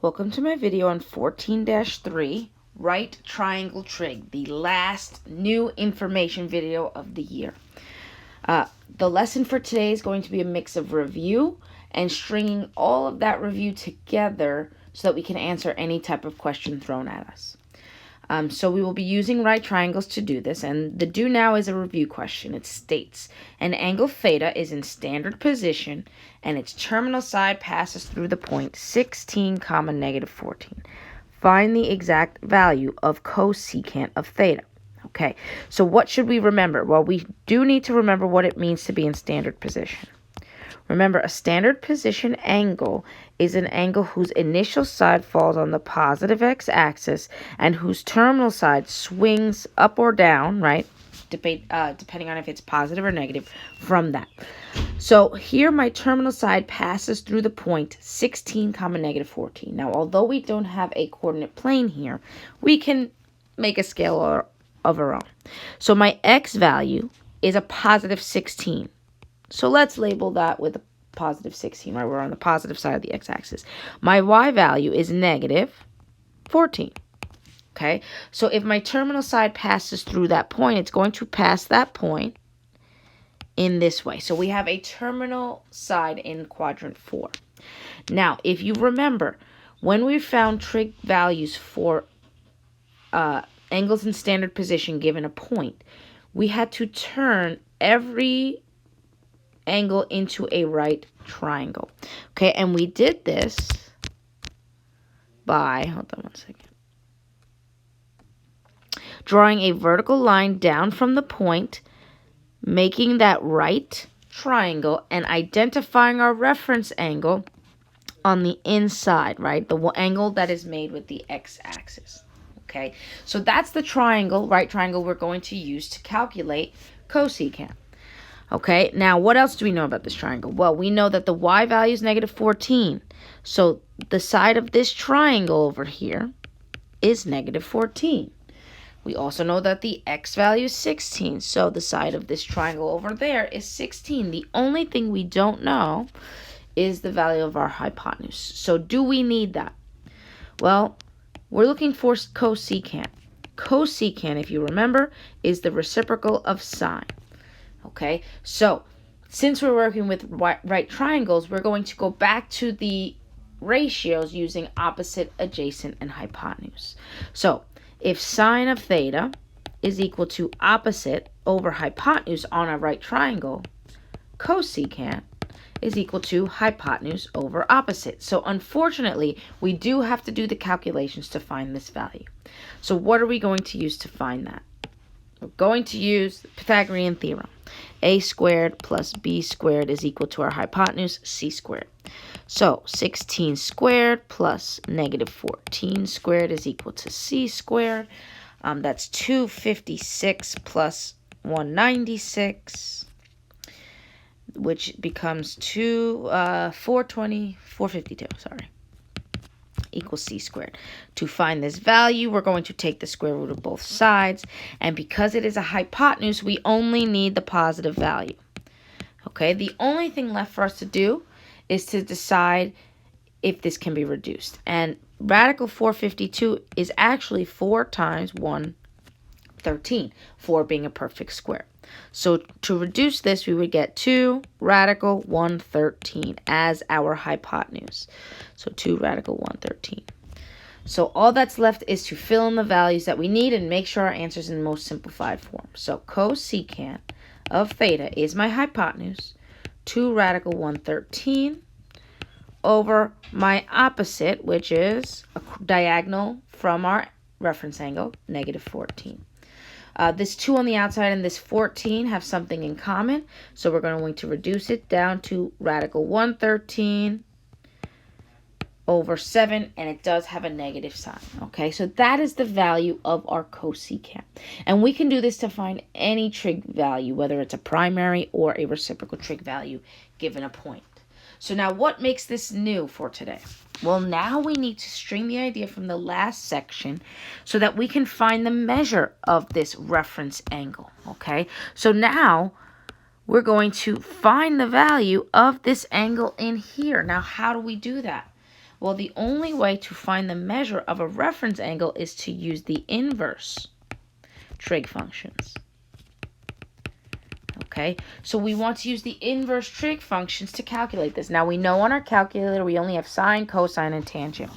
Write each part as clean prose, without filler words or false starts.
Welcome to my video on 14-3, Right Triangle Trig, the last new information video of the year. The lesson for today is going to be a mix of review and stringing all of that review together so that we can answer any type of question thrown at us. So we will be using right triangles to do this, and the do now is a review question. It states, an angle theta is in standard position, and its terminal side passes through the point 16, negative 14. Find the exact value of cosecant of theta. Okay, so what should we remember? Well, we do need to remember what it means to be in standard position. Remember, a standard position angle is an angle whose initial side falls on the positive x-axis and whose terminal side swings up or down, right? Depending on if it's positive or negative from that. So here my terminal side passes through the point 16, negative 14. Now, although we don't have a coordinate plane here, we can make a scale of our own. So my x value is a positive 16. So let's label that with a positive 16, right? We're on the positive side of the x-axis. My y value is negative 14. Okay, so if my terminal side passes through that point, it's going to pass that point in this way. So we have a terminal side in quadrant 4. Now, if you remember, when we found trig values for angles in standard position given a point, we had to turn every angle into a right triangle. Okay, and we did this by, hold on one second, drawing a vertical line down from the point, making that right triangle, and identifying our reference angle on the inside, right? The angle that is made with the x-axis. Okay, so that's the triangle, right triangle, we're going to use to calculate cosecant. Okay, now what else do we know about this triangle? Well, we know that the y value is negative 14. So the side of this triangle over here is negative 14. We also know that the x value is 16. So the side of this triangle over there is 16. The only thing we don't know is the value of our hypotenuse. So do we need that? Well, we're looking for cosecant. Cosecant, if you remember, is the reciprocal of sine. Okay, so since we're working with right triangles, we're going to go back to the ratios using opposite, adjacent, and hypotenuse. So if sine of theta is equal to opposite over hypotenuse on a right triangle, cosecant is equal to hypotenuse over opposite. So unfortunately, we do have to do the calculations to find this value. So what are we going to use to find that? We're going to use the Pythagorean theorem. A squared plus b squared is equal to our hypotenuse, c squared. So 16 squared plus negative 14 squared is equal to c squared. That's 256 plus 196, which becomes 452, sorry, equals c squared. To find this value, we're going to take the square root of both sides, and because it is a hypotenuse, we only need the positive value. Okay, the only thing left for us to do is to decide if this can be reduced, and radical 452 is actually 4 times 113, 4 being a perfect square. So to reduce this, we would get 2 radical 113 as our hypotenuse. So 2 radical 113. So all that's left is to fill in the values that we need and make sure our answer is in the most simplified form. So cosecant of theta is my hypotenuse, 2 radical 113, over my opposite, which is a diagonal from our reference angle, negative 14. This 2 on the outside and this 14 have something in common, so we're going to reduce it down to radical 113 over 7, and it does have a negative sign. Okay, so that is the value of our cosecant. And we can do this to find any trig value, whether it's a primary or a reciprocal trig value given a point. So now what makes this new for today? Well, now we need to string the idea from the last section so that we can find the measure of this reference angle, okay? So now we're going to find the value of this angle in here. Now, how do we do that? Well, the only way to find the measure of a reference angle is to use the inverse trig functions. Okay, so we want to use the inverse trig functions to calculate this. Now, we know on our calculator we only have sine, cosine, and tangent.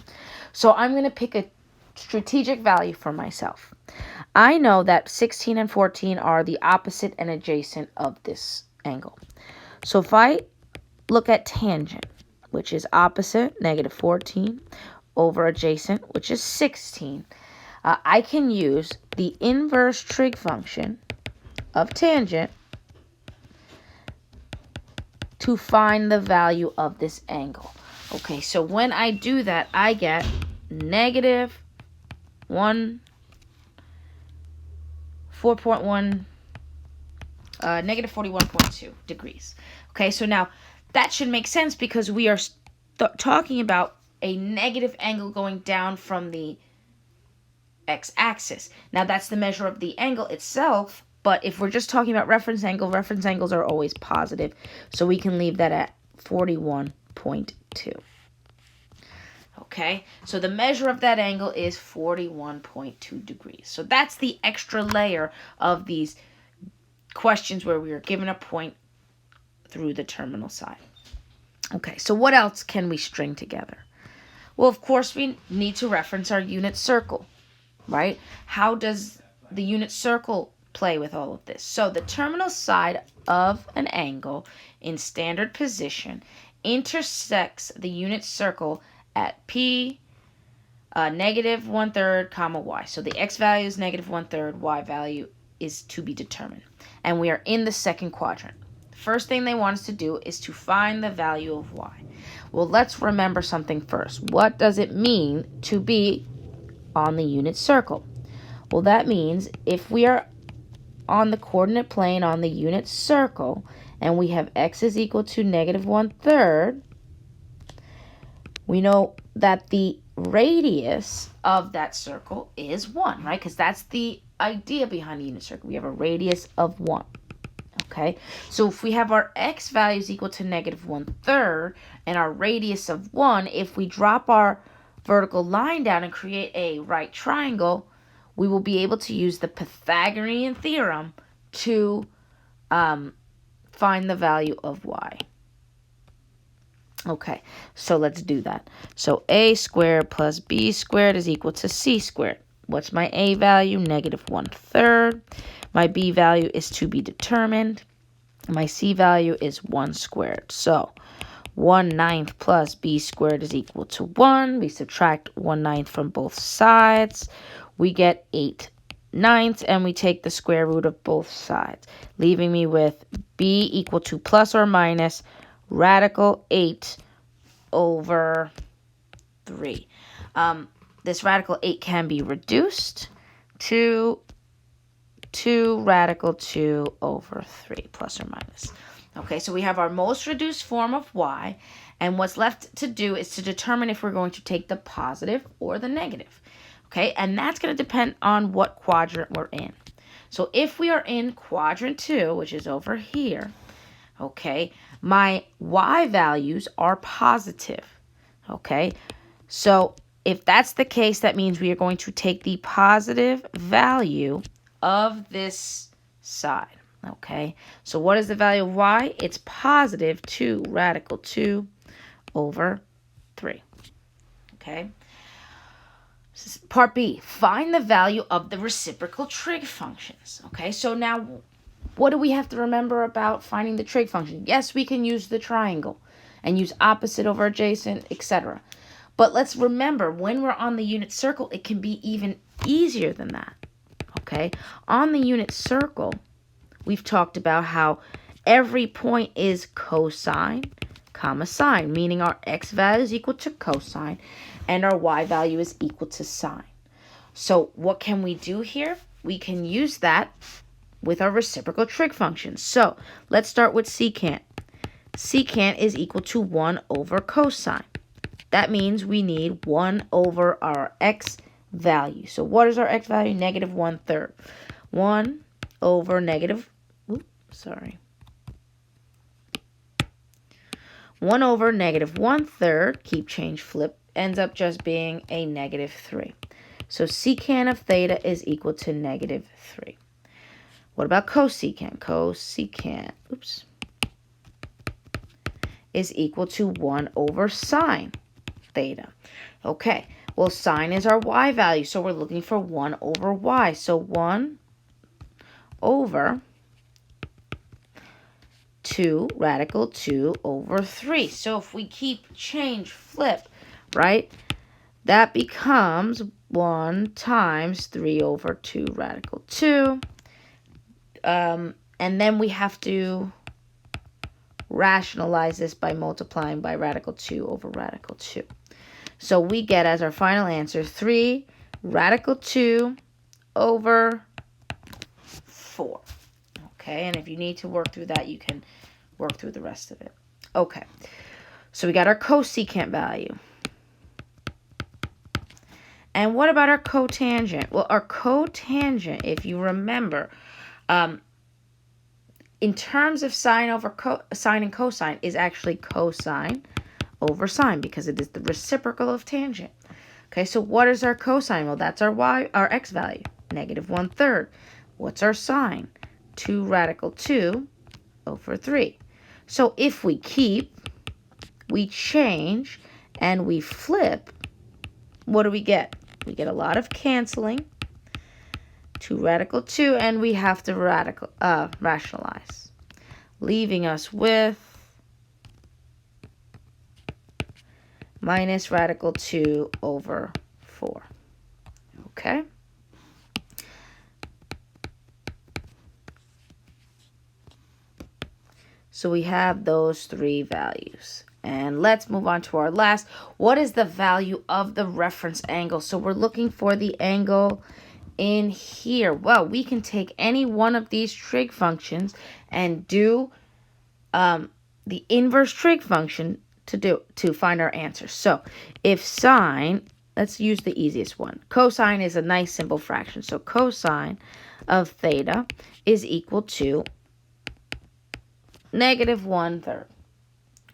So I'm going to pick a strategic value for myself. I know that 16 and 14 are the opposite and adjacent of this angle. So if I look at tangent, which is opposite, negative 14, over adjacent, which is 16, I can use the inverse trig function of tangent to find the value of this angle. Okay, so when I do that, I get negative 41.2 degrees. Okay, so now that should make sense because we are talking about a negative angle going down from the x-axis. Now that's the measure of the angle itself, but if we're just talking about reference angles are always positive, so we can leave that at 41.2. Okay, so the measure of that angle is 41.2 degrees. So that's the extra layer of these questions where we are given a point through the terminal side. Okay, so what else can we string together? Well, of course, we need to reference our unit circle, right? How does the unit circle play with all of this? So the terminal side of an angle in standard position intersects the unit circle at P negative 1/3, comma, y. So the x value is negative 1/3, y value is to be determined. And we are in the second quadrant. First thing they want us to do is to find the value of y. Well, let's remember something first. What does it mean to be on the unit circle? Well, that means if we are on the coordinate plane on the unit circle and we have x is equal to negative 1/3, we know that the radius of that circle is 1, right? Because that's the idea behind the unit circle. We have a radius of 1. Okay, so if we have our x values equal to negative 1/3 and our radius of 1, if we drop our vertical line down and create a right triangle, we will be able to use the Pythagorean theorem to find the value of y. Okay, so let's do that. So a squared plus b squared is equal to c squared. What's my a value? Negative 1/3. My b value is to be determined. My c value is 1 squared. So 1/9 plus b squared is equal to 1. We subtract 1/9 from both sides. We get 8/9, and we take the square root of both sides, leaving me with b equal to plus or minus radical 8 over 3. This radical 8 can be reduced to 2 radical 2 over 3, plus or minus. Okay, so we have our most reduced form of y, and what's left to do is to determine if we're going to take the positive or the negative. Okay, and that's going to depend on what quadrant we're in. So if we are in quadrant 2, which is over here, okay, my y values are positive. Okay, so if that's the case, that means we are going to take the positive value of this side. Okay, so what is the value of y? It's positive 2 radical 2 over 3. Okay. Part B, find the value of the reciprocal trig functions. Okay, so now what do we have to remember about finding the trig function? Yes, we can use the triangle and use opposite over adjacent, etc. But let's remember, when we're on the unit circle, it can be even easier than that. Okay, on the unit circle, we've talked about how every point is cosine, comma, sine, meaning our x value is equal to cosine and our y value is equal to sine. So what can we do here? We can use that with our reciprocal trig functions. So let's start with secant. Secant is equal to 1 over cosine. That means we need 1 over our x value. So what is our x value? Negative 1/3. 1 over negative, 1 over negative 1/3, keep change, flip ends up just being a -3. So secant of theta is equal to -3. What about cosecant? Cosecant, is equal to 1 over sine theta. Okay, well, sine is our y value, so we're looking for 1 over y. So 1 over 2, radical 2 over 3. So if we flip, right, that becomes 1 times 3 over 2 radical 2. And then we have to rationalize this by multiplying by radical 2 over radical 2. So we get as our final answer 3 radical 2 over 4. Okay, and if you need to work through that, you can work through the rest of it. Okay, so we got our cosecant value. And what about our cotangent? Well, our cotangent, if you remember, in terms of sine and cosine, is actually cosine over sine because it is the reciprocal of tangent. Okay, so what is our cosine? Well, that's our x value, -1/3. What's our sine? 2 radical 2 over 3. So if we change, and we flip, what do we get? We get a lot of canceling. 2 radical 2, and we have to rationalize, leaving us with minus radical 2 over 4. Okay? So we have those 3 values. And let's move on to our last. What is the value of the reference angle? So we're looking for the angle in here. Well, we can take any one of these trig functions and do the inverse trig function to find our answer. So if sine, let's use the easiest one. Cosine is a nice simple fraction. So cosine of theta is equal to -1/3.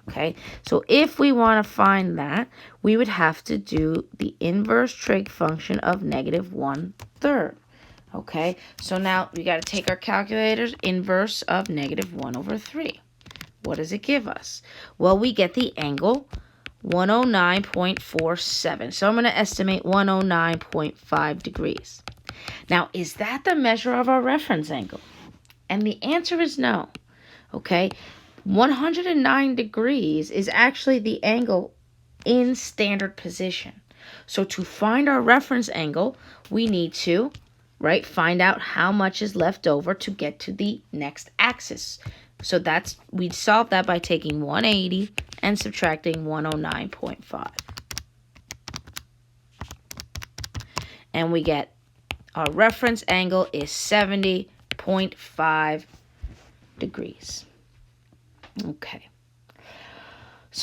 Okay, so if we want to find that, we would have to do the inverse trig function of -1/3. Okay, so now we got to take our calculators, inverse of -1/3. What does it give us? Well, we get the angle 109.47. So I'm going to estimate 109.5 degrees. Now, is that the measure of our reference angle? And the answer is no. Okay, 109 degrees is actually the angle in standard position. So to find our reference angle, we need to, find out how much is left over to get to the next axis. So we'd solve that by taking 180 and subtracting 109.5. And we get our reference angle is 70.5 degrees. Okay.